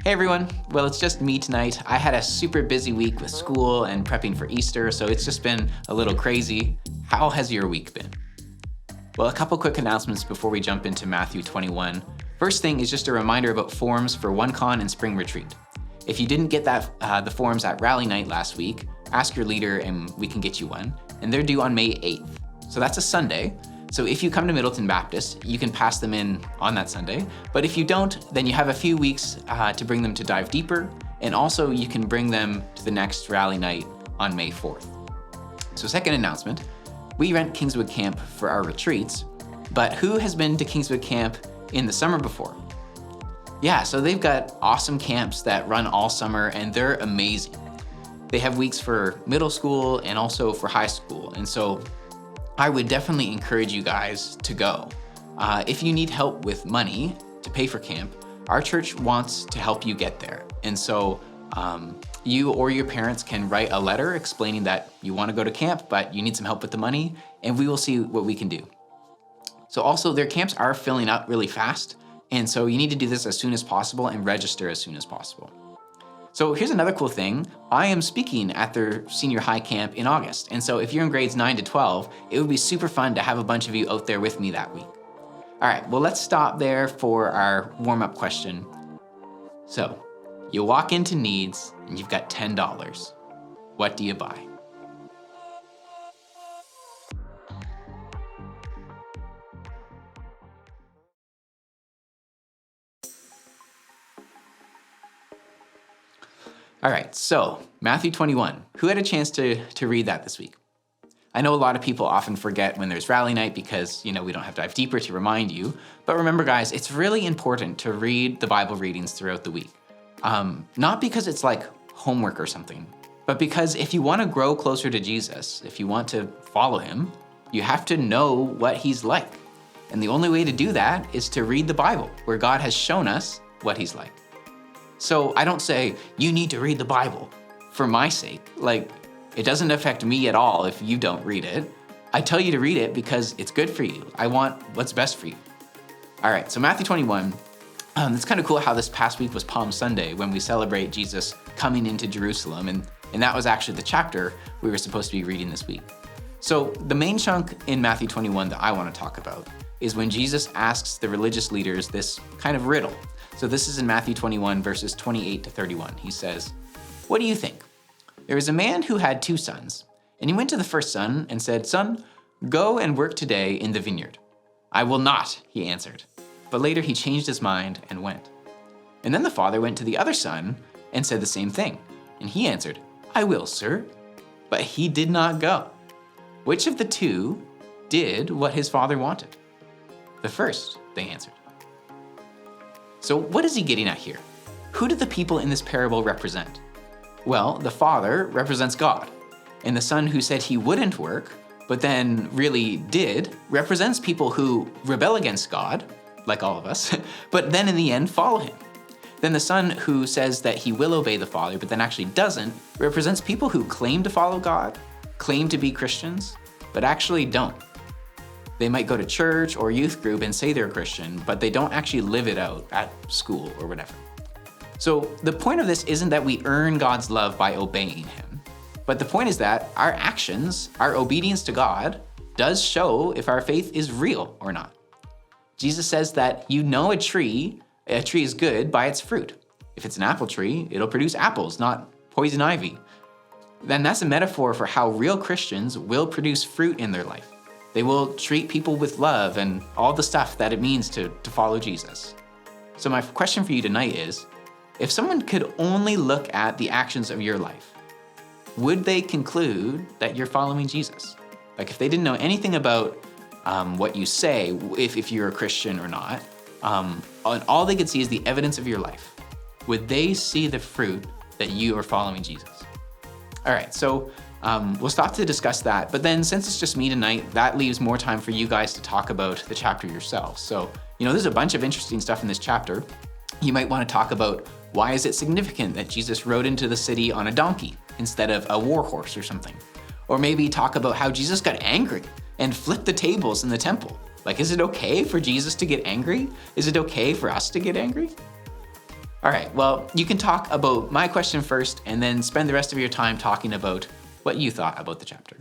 Hey everyone, well it's just me tonight. I had a super busy week with school and prepping for Easter, so it's just been a little crazy. How has your week been? Well, a couple quick announcements before we jump into Matthew 21. First thing is just a reminder about forms for OneCon and Spring Retreat. If you didn't get the forms at Rally Night last week, ask your leader and we can get you one. And they're due on May 8th. So that's a Sunday. So if you come to Middleton Baptist, you can pass them in on that Sunday. But if you don't, then you have a few weeks to bring them to Dive Deeper. And also you can bring them to the next Rally Night on May 4th. So second announcement, we rent Kingswood Camp for our retreats, but who has been to Kingswood Camp in the summer before? Yeah, so they've got awesome camps that run all summer and they're amazing. They have weeks for middle school and also for high school. And so I would definitely encourage you guys to go. If you need help with money to pay for camp, our church wants to help you get there. And so you or your parents can write a letter explaining that you want to go to camp, but you need some help with the money, and we will see what we can do. So also their camps are filling up really fast. And so you need to do this as soon as possible and register as soon as possible. So here's another cool thing. I am speaking at their senior high camp in August. And so if you're in grades 9 to 12, it would be super fun to have a bunch of you out there with me that week. All right, well, let's stop there for our warm-up question. So you walk into Needs and you've got $10. What do you buy? All right, so Matthew 21. Who had a chance to read that this week? I know a lot of people often forget when there's Rally Night because, we don't have Dive Deeper to remind you. But remember, guys, it's really important to read the Bible readings throughout the week. Not because it's like homework or something, but because if you want to grow closer to Jesus, if you want to follow him, you have to know what he's like. And the only way to do that is to read the Bible, where God has shown us what he's like. So I don't say, you need to read the Bible for my sake. Like, it doesn't affect me at all if you don't read it. I tell you to read it because it's good for you. I want what's best for you. All right, so Matthew 21. It's kind of cool how this past week was Palm Sunday when we celebrate Jesus coming into Jerusalem. And that was actually the chapter we were supposed to be reading this week. So the main chunk in Matthew 21 that I want to talk about is when Jesus asks the religious leaders this kind of riddle. So this is in Matthew 21, verses 28 to 31. He says, "What do you think? There was a man who had 2 sons, and he went to the first son and said, 'Son, go and work today in the vineyard.' 'I will not,' he answered. But later he changed his mind and went. And then the father went to the other son and said the same thing. And he answered, 'I will, sir.' But he did not go. Which of the 2 did what his father wanted?" "The first," they answered. So what is he getting at here? Who do the people in this parable represent? Well, the father represents God, and the son who said he wouldn't work, but then really did, represents people who rebel against God, like all of us, but then in the end follow him. Then the son who says that he will obey the father, but then actually doesn't, represents people who claim to follow God, claim to be Christians, but actually don't. They might go to church or youth group and say they're Christian, but they don't actually live it out at school or whatever. So the point of this isn't that we earn God's love by obeying him, but the point is that our actions, our obedience to God, does show if our faith is real or not. Jesus says that you know a tree is good by its fruit. If it's an apple tree, it'll produce apples, not poison ivy. Then that's a metaphor for how real Christians will produce fruit in their life. They will treat people with love and all the stuff that it means to follow Jesus. So my question for you tonight is, if someone could only look at the actions of your life, would they conclude that you're following Jesus? Like if they didn't know anything about what you say, if you're a Christian or not, and all they could see is the evidence of your life, would they see the fruit that you are following Jesus? All right, so we'll stop to discuss that, but then since it's just me tonight, that leaves more time for you guys to talk about the chapter yourselves. So, there's a bunch of interesting stuff in this chapter. You might want to talk about why is it significant that Jesus rode into the city on a donkey instead of a war horse or something? Or maybe talk about how Jesus got angry and flipped the tables in the temple. Like, is it okay for Jesus to get angry? Is it okay for us to get angry? All right, well, you can talk about my question first and then spend the rest of your time talking about what you thought about the chapter.